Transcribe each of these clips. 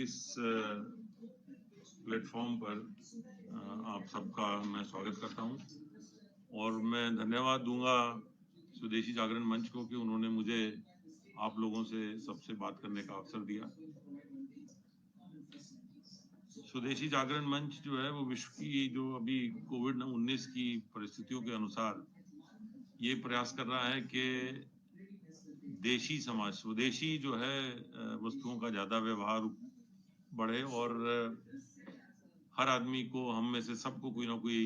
इस प्लेटफॉर्म पर आप सबका मैं स्वागत करता हूं और मैं धन्यवाद दूंगा स्वदेशी जागरण मंच को कि उन्होंने मुझे आप लोगों से सबसे बात करने का अवसर दिया। स्वदेशी जागरण मंच जो है वो विश्व की जो अभी कोविड-19 की परिस्थितियों के अनुसार ये प्रयास कर रहा है कि देशी समाज, स्वदेशी जो है वस्तुओं का ज्यादा व्यवहार बढ़े और हर आदमी को, हम में से सबको कोई ना कोई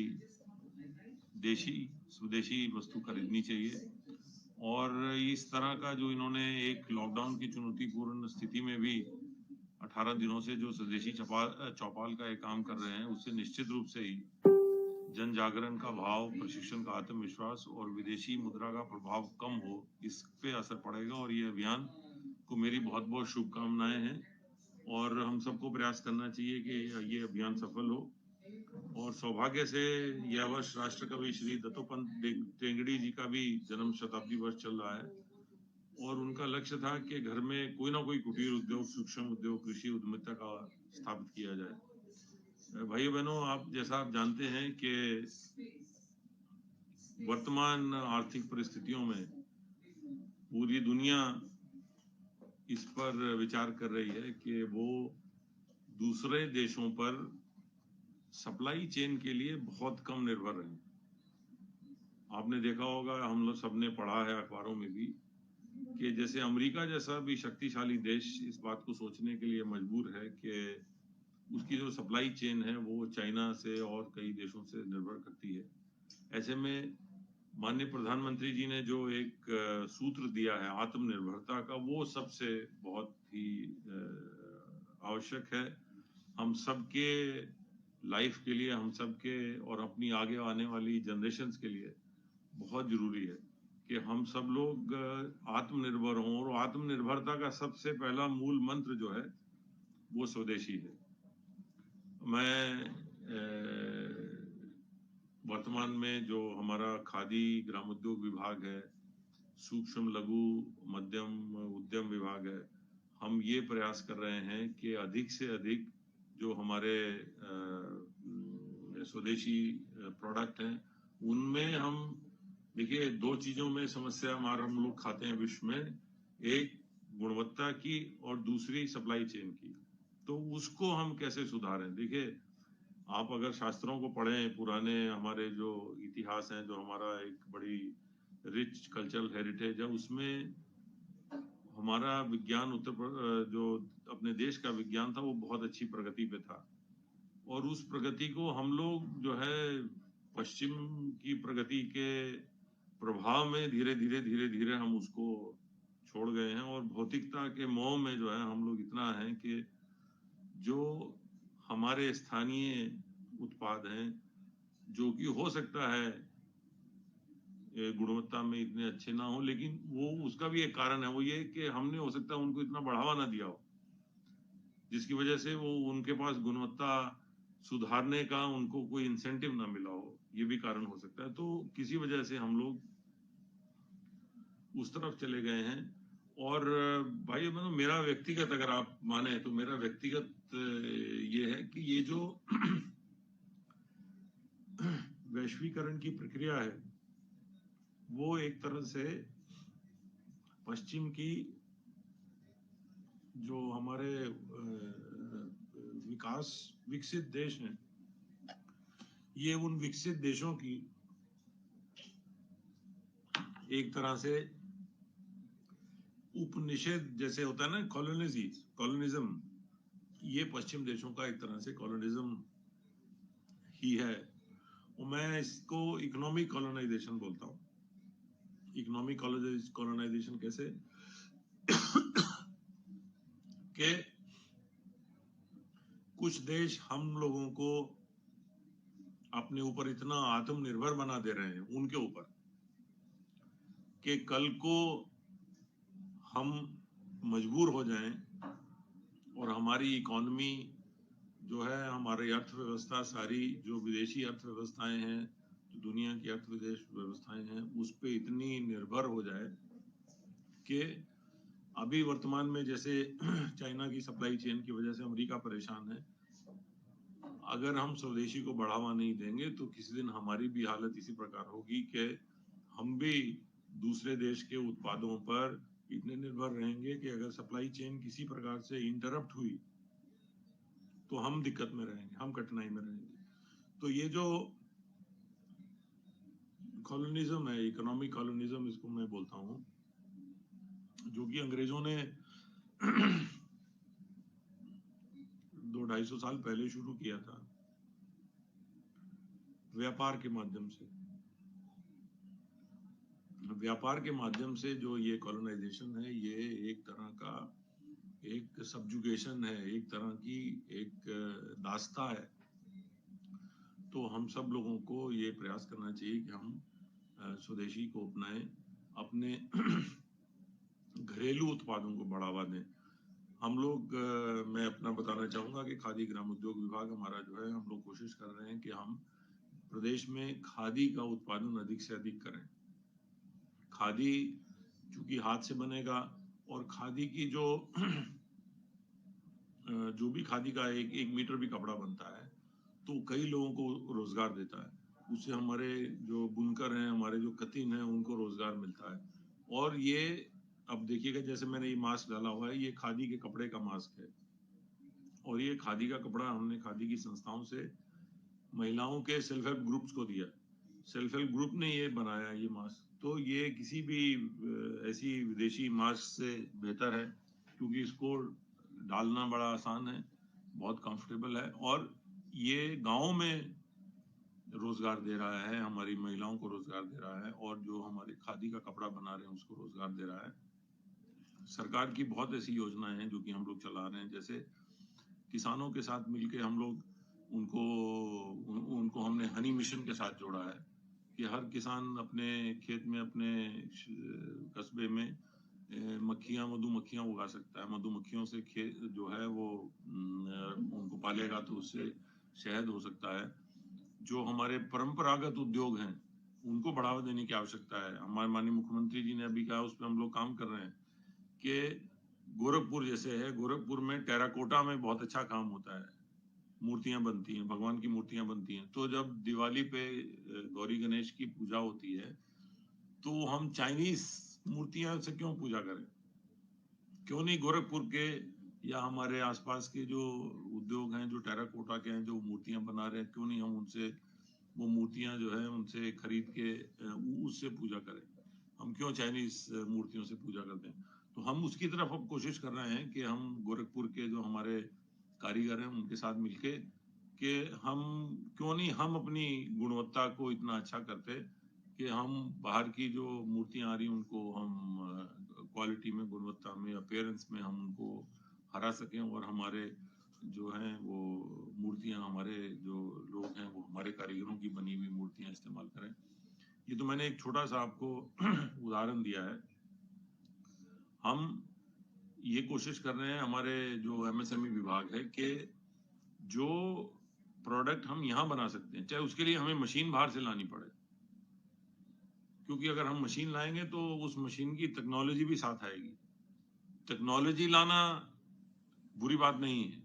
देशी स्वदेशी वस्तु खरीदनी चाहिए। और इस तरह का जो इन्होंने एक लॉकडाउन की चुनौतीपूर्ण स्थिति में भी 18 दिनों से जो स्वदेशी चौपाल का एक काम कर रहे हैं, उससे निश्चित रूप से ही जन जागरण का भाव, प्रशिक्षण का आत्मविश्वास और विदेशी मुद्रा का प्रभाव कम हो, इस पे असर पड़ेगा। और ये अभियान को मेरी बहुत बहुत शुभकामनाएं हैं और हम सबको प्रयास करना चाहिए कि ये अभियान सफल हो। और सौभाग्य से यह वर्ष राष्ट्र कवि श्री दत्तोपंत ठेंगड़ी जी का भी जन्म शताब्दी वर्ष चल रहा है और उनका लक्ष्य था कि घर में कोई ना कोई कुटीर उद्योग, सूक्ष्म उद्योग, कृषि उद्यमिता का स्थापित किया जाए। भाइयों बहनों, आप जैसा आप जानते हैं कि वर्तमान आर्थिक परिस्थितियों में पूरी दुनिया इस पर विचार कर रही है कि वो दूसरे देशों पर सप्लाई चेन के लिए बहुत कम निर्भर रहे। आपने देखा होगा, हम लोग सबने पढ़ा है अखबारों में भी, कि जैसे अमेरिका जैसा भी शक्तिशाली देश इस बात को सोचने के लिए मजबूर है कि उसकी जो सप्लाई चेन है वो चाइना से और कई देशों से निर्भर करती है। ऐसे में माननीय प्रधानमंत्री जी ने जो एक सूत्र दिया है आत्मनिर्भरता का, वो सबसे बहुत ही आवश्यक है। हम सबके लाइफ के लिए, हम सबके और अपनी आगे आने वाली जनरेशन्स के लिए बहुत जरूरी है कि हम सब लोग आत्मनिर्भर हों। और आत्मनिर्भरता का सबसे पहला मूल मंत्र जो है वो स्वदेशी है। मैं वर्तमान में जो हमारा खादी ग्रामोद्योग विभाग है, सूक्ष्म लघु मध्यम उद्यम विभाग है, हम ये प्रयास कर रहे हैं कि अधिक से अधिक जो हमारे स्वदेशी प्रोडक्ट हैं उनमें हम, देखिए, दो चीजों में समस्या हम लोग खाते हैं विश्व में, एक गुणवत्ता की और दूसरी सप्लाई चेन की। तो उसको हम कैसे सुधारें? देखिए, आप अगर शास्त्रों को पढ़ें, पुराने हमारे जो इतिहास हैं, जो हमारा एक बड़ी रिच कल्चरल हेरिटेज है, उसमें हमारा विज्ञान जो अपने देश का विज्ञान था वो बहुत अच्छी प्रगति पे था। और उस प्रगति को हम लोग जो है पश्चिम की प्रगति के प्रभाव में धीरे धीरे हम उसको छोड़ गए हैं। और भौतिकता के मोह में जो है हम लोग इतना हैं कि जो हमारे स्थानीय उत्पाद हैं, जो कि हो सकता है गुणवत्ता में इतने अच्छे ना हो, लेकिन वो उसका भी एक कारण है, वो ये कि हमने हो सकता है उनको इतना बढ़ावा ना दिया हो, जिसकी वजह से वो उनके पास गुणवत्ता सुधारने का उनको कोई इंसेंटिव ना मिला हो, ये भी कारण हो सकता है। तो किसी वजह से हम लोग उस तरफ चले गए हैं। और भाई मतलब मेरा व्यक्तिगत, अगर आप माने तो मेरा व्यक्तिगत ये है कि ये जो वैश्वीकरण की प्रक्रिया है वो एक तरह से पश्चिम की जो हमारे विकसित देश हैं, ये उन विकसित देशों की एक तरह से उपनिषेध जैसे होता है ना, कॉलोनिज्म, ये पश्चिम देशों का एक तरह से कॉलोनिज्म ही है। और मैं इसको इकोनॉमिक कॉलोनाइजेशन बोलता हूँ। इकोनॉमिक कॉलोनाइजेशन कैसे कि कुछ देश हम लोगों को अपने ऊपर इतना आत्मनिर्भर बना दे रहे हैं उनके ऊपर कि कल को हम मजबूर हो जाएं और हमारी इकोनॉमी जो है, हमारी अर्थव्यवस्था, सारी जो विदेशी अर्थव्यवस्थाएं हैं, जो दुनिया की अर्थव्यवस्थाएं हैं, उस पे इतनी निर्भर हो जाए कि अभी वर्तमान में जैसे चाइना की सप्लाई चेन की वजह से अमेरिका परेशान है। अगर हम स्वदेशी को बढ़ावा नहीं देंगे तो किसी दिन हमारी भी हालत इसी प्रकार होगी कि हम भी दूसरे देश के उत्पादों पर इतने निर्भर रहेंगे कि अगर सप्लाई चेन किसी प्रकार से इंटरप्ट हुई तो हम दिक्कत में रहेंगे, हम कठिनाई में रहेंगे। तो ये जो कॉलोनिज्म है, इकोनॉमिक कॉलोनिज्म इसको मैं बोलता हूँ, जो कि अंग्रेजों ने 200-250 साल पहले शुरू किया था व्यापार के माध्यम से। व्यापार के माध्यम से जो ये कॉलोनाइजेशन है, ये एक तरह का एक सब्जुगेशन है, एक तरह की एक दास्ता है। तो हम सब लोगों को ये प्रयास करना चाहिए कि हम स्वदेशी को अपनाएं, अपने घरेलू उत्पादों को बढ़ावा दें। हम लोग मैं अपना बताना चाहूँगा कि खादी ग्राम उद्योग विभाग हमारा जो है, हम लोग कोशिश कर रहे हैं कि हम प्रदेश में खादी का उत्पादन अधिक से अधिक करें। खादी चूंकि हाथ से बनेगा और खादी की जो जो भी खादी का एक मीटर भी कपड़ा बनता है तो कई लोगों को रोजगार देता है। उससे हमारे जो बुनकर हैं, हमारे जो कतीन हैं, उनको रोजगार मिलता है। और ये अब देखिएगा, जैसे मैंने ये मास्क डाला हुआ है, ये खादी के कपड़े का मास्क है। और ये खादी का कपड़ा हमने खादी की संस्थाओं से महिलाओं के सेल्फ हेल्प ग्रुप्स को दिया। सेल्फ हेल्प ग्रुप ने ये बनाया ये मास्क। तो ये किसी भी ऐसी विदेशी मास्क से बेहतर है, क्योंकि इसको डालना बड़ा आसान है, बहुत कंफर्टेबल है, और ये गाँव में रोजगार दे रहा है, हमारी महिलाओं को रोजगार दे रहा है, और जो हमारे खादी का कपड़ा बना रहे हैं उसको रोजगार दे रहा है। सरकार की बहुत ऐसी योजनाएं हैं जो कि हम लोग चला रहे हैं। जैसे किसानों के साथ मिलके हम लोग उनको हमने हनी मिशन के साथ जोड़ा है कि हर किसान अपने खेत में, अपने कस्बे में मधुमक्खियां उगा सकता है। मधुमक्खियों से खेत जो है वो उनको पालेगा तो उससे शहद हो सकता है। जो हमारे परंपरागत उद्योग हैं उनको बढ़ावा देने की आवश्यकता है। हमारे माननीय मुख्यमंत्री जी ने अभी कहा, उस पर हम लोग काम कर रहे हैं कि गोरखपुर जैसे है, गोरखपुर में टेराकोटा में बहुत अच्छा काम होता है, मूर्तियां बनती हैं, भगवान की मूर्तियां बनती हैं। तो जब दिवाली पे गौरी गणेश की पूजा होती है तो हम चाइनीज मूर्तियां से क्यों पूजा करें? क्यों नहीं गोरखपुर के या हमारे आसपास के जो उद्योग हैं, जो टेराकोटा के हैं, जो मूर्तियां बना रहे हैं, क्यों नहीं हम उनसे वो मूर्तियां जो है उनसे खरीद के उससे पूजा करें? हम क्यों चाइनीज मूर्तियों से पूजा करते हैं? तो हम उसकी तरफ अब कोशिश कर रहे हैं कि हम गोरखपुर के जो हमारे कारीगर हैं उनके साथ मिलके कि हम क्यों नहीं हम अपनी गुणवत्ता को इतना अच्छा करते कि हम बाहर की जो मूर्तियां आ रही हैं उनको हम क्वालिटी में, गुणवत्ता में, अपीयरेंस में हम उनको हरा सकें, और हमारे जो हैं वो मूर्तियां, हमारे जो लोग हैं वो हमारे कारीगरों की बनी हुई मूर्तियां इस्तेमाल करें। ये तो मैंने एक छोटा सा आपको उदाहरण दिया है। हम ये कोशिश कर रहे हैं, हमारे जो एमएसएमई विभाग है, कि जो प्रोडक्ट हम यहाँ बना सकते हैं, चाहे उसके लिए हमें मशीन बाहर से लानी पड़े, क्योंकि अगर हम मशीन लाएंगे तो उस मशीन की टेक्नोलॉजी भी साथ आएगी। टेक्नोलॉजी लाना बुरी बात नहीं है,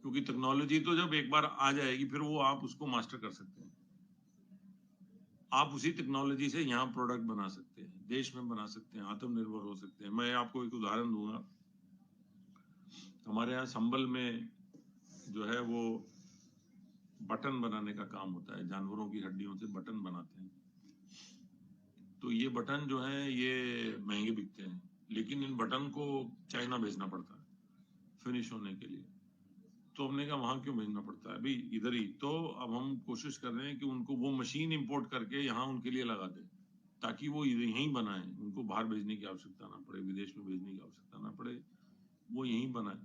क्योंकि टेक्नोलॉजी तो जब एक बार आ जाएगी फिर वो आप उसको मास्टर कर सकते हैं। आप उसी टेक्नोलॉजी से यहाँ प्रोडक्ट बना सकते हैं, देश में बना सकते हैं, आत्मनिर्भर हो सकते हैं। मैं आपको एक उदाहरण दूंगा। हमारे यहाँ संबल में जो है वो बटन बनाने का काम होता है, जानवरों की हड्डियों से बटन बनाते हैं। तो ये बटन जो है ये महंगे बिकते हैं, लेकिन इन बटन को चाइना भेजना पड़ता है फिनिश होने के लिए। तो हमने कहा वहां क्यों भेजना पड़ता है, अभी इधर ही। तो अब हम कोशिश कर रहे हैं कि उनको वो मशीन इंपोर्ट करके यहाँ उनके लिए लगा दें, ताकि वो यहीं बनाए, उनको बाहर भेजने की आवश्यकता ना पड़े, विदेश में भेजने की आवश्यकता ना पड़े, वो यहीं बनाए।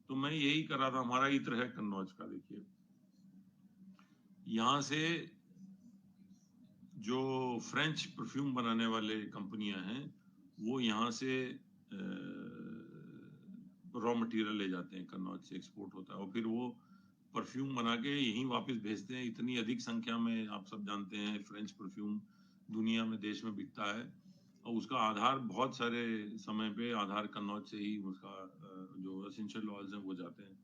तो मैं यही कर रहा था। हमारा इत्र है कन्नौज का, देखिए यहाँ से जो फ्रेंच परफ्यूम बनाने वाले कंपनियां हैं वो यहाँ से रॉ मटेरियल ले जाते हैं, कन्नौज से एक्सपोर्ट होता है, और फिर वो परफ्यूम बना के यहीं वापस भेजते हैं। इतनी अधिक संख्या में, आप सब जानते हैं, फ्रेंच परफ्यूम दुनिया में, देश में बिकता है। और उसका आधार बहुत सारे समय पे आधार कन्नौज से ही उसका जो एसेंशियल ऑयल्स हैं वो जाते हैं।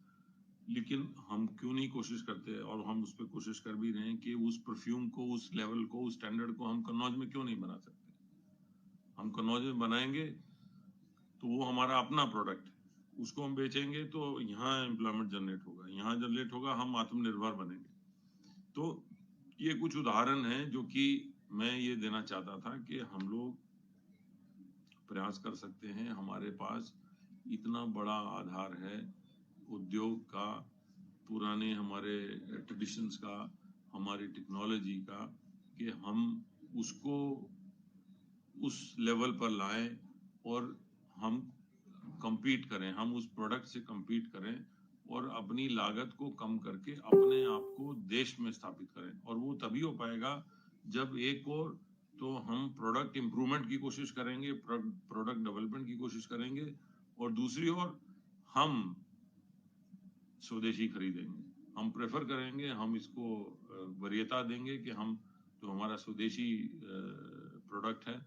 लेकिन हम क्यों नहीं कोशिश करते, और हम उस पर कोशिश कर भी रहे हैं कि उस परफ्यूम को, उस लेवल को, उस स्टैंडर्ड को हम कन्नौज में क्यों नहीं बना सकते। हम कन्नौज में बनाएंगे तो वो हमारा अपना प्रोडक्ट है, उसको हम बेचेंगे तो यहाँ एम्प्लॉयमेंट जनरेट होगा, यहाँ जनरेट होगा, हम आत्मनिर्भर बनेंगे। तो ये कुछ उदाहरण हैं जो कि मैं ये देना चाहता था कि हम लोग प्रयास कर सकते हैं। हमारे पास इतना बड़ा आधार है उद्योग का, पुराने हमारे ट्रेडिशंस का, हमारी टेक्नोलॉजी का, कि हम उसको उस लेवल पर लाएं और हम compete करें, हम उस प्रोडक्ट से compete करें और अपनी लागत को कम करके अपने आप को देश में स्थापित करें। और वो तभी हो पाएगा जब एक और तो हम प्रोडक्ट इम्प्रूवमेंट की कोशिश करेंगे, प्रोडक्ट डेवलपमेंट की कोशिश करेंगे, और दूसरी ओर हम स्वदेशी खरीदेंगे। हम प्रेफर करेंगे, हम इसको वरीयता देंगे कि हम जो हमारा स्वदेशी प्रोडक्ट है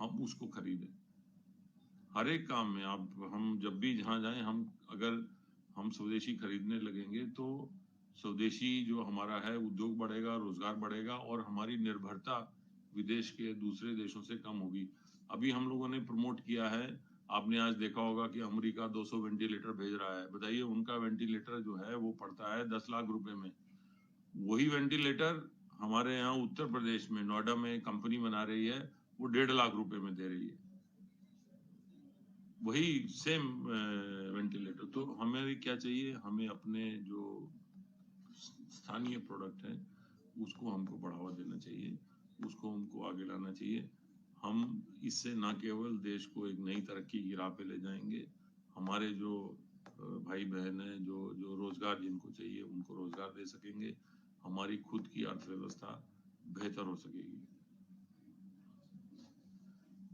हम उसको खरीदें। हर एक काम में आप हम जब भी जहाँ जाएं, हम अगर हम स्वदेशी खरीदने लगेंगे तो स्वदेशी जो हमारा है उद्योग बढ़ेगा, रोजगार बढ़ेगा, और हमारी निर्भरता विदेश के दूसरे देशों से कम होगी। अभी हम लोगों ने प्रमोट किया है, आपने आज देखा होगा कि अमेरिका 200 वेंटिलेटर भेज रहा है। बताइए, उनका वेंटिलेटर जो है वो पड़ता है 10 लाख रुपए में। वही वेंटिलेटर हमारे यहाँ उत्तर प्रदेश में नोएडा में कंपनी बना रही है, वो 1.5 लाख रुपए में दे रही है, वही सेम वेंटिलेटर। तो हमें क्या चाहिए, हमें अपने जो स्थानीय प्रोडक्ट है उसको हमको बढ़ावा देना चाहिए, उसको हमको आगे लाना चाहिए। हम इससे ना केवल देश को एक नई तरक्की की राह पे ले जाएंगे, हमारे जो भाई बहन हैं, जो जो रोजगार जिनको चाहिए उनको रोजगार दे सकेंगे, हमारी खुद की अर्थव्यवस्था बेहतर हो सकेगी।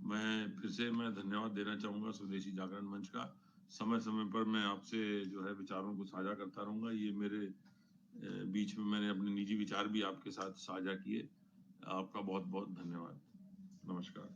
मैं धन्यवाद देना चाहूंगा स्वदेशी जागरण मंच का। समय समय पर मैं आपसे जो है विचारों को साझा करता रहूंगा। ये मेरे बीच में मैंने अपने निजी विचार भी आपके साथ साझा किए। आपका बहुत बहुत धन्यवाद। नमस्कार।